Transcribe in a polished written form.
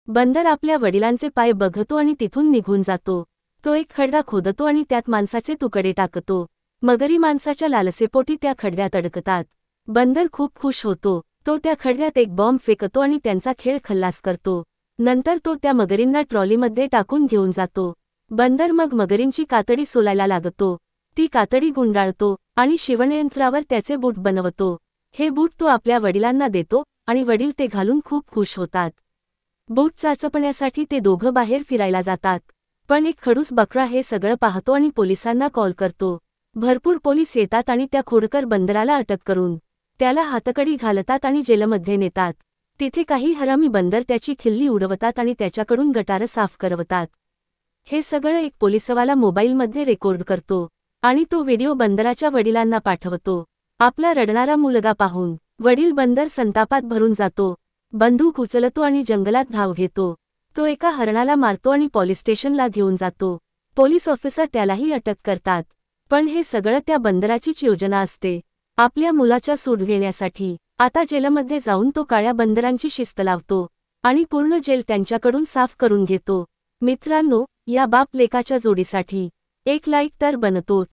बंदर आपल्या वडिलांचे पाय बघतो आणि तिथून निघून जातो। तो एक खड्डा खोदतो आणि त्यात मांसाचे तुकडे टाकतो। मगरी मांसाच्या लालसेपोटी त्या खड्ड्यात अडकतात। बंदर खूप खुश होतो। तो त्या खड्ड्यात एक बॉम्ब फेकतो आणि त्यांचा खेळ खल्लास करतो। नंतर तो त्या मगरींना ट्रॉलीमध्ये टाकून घेऊन जातो। बंदर मग मगरींची कातडी सोलायला लागतो। ती कातडी गुंडाळतो आणि शिवणयंत्रावर त्याचे बूट बनवतो। हे बूट तो आपल्या वडिलांना देतो आणि वडील ते घालून खूप खुश होतात। बूट चाचपण्यासाठी ते दोघं बाहेर फिरायला जातात। पण एक खडूस बकरा हे सगळं पाहतो आणि पोलिसांना कॉल करतो। भरपूर पोलीस येतात आणि त्या खोडकर बंदराला अटक करून त्याला हातकडी घालतात आणि जेलमध्ये नेतात। तिथे काही हरामी बंदर त्याची खिल्ली उडवतात आणि त्याच्याकडून गटार साफ करवतात। हे सगळं एक पोलिसवाला मोबाईलमध्ये रेकॉर्ड करतो आणि तो व्हिडिओ बंदराच्या वडिलांना पाठवतो। आपला रडणारा मुलगा पाहून वडील बंदर संतापात भरून जातो। बंदूक उचलतो आणि जंगलात धाव घेतो। तो एका हरणाला मारतो आणि पोलीस स्टेशनला घेऊन जातो। पोलीस ऑफिसर त्यालाही अटक करतात। पण हे सगळं त्या बंदराचीच योजना असते, आपल्या मुलाच्या सूड घेण्यासाठी। आता जेलमध्ये जाऊन तो काळ्या बंदरांची शिस्त लावतो आणि पूर्ण जेल त्यांच्याकडून साफ करून घेतो। मित्रांनो, या बाप लेकाच्या जोडीसाठी एक लाईक तर बनतो।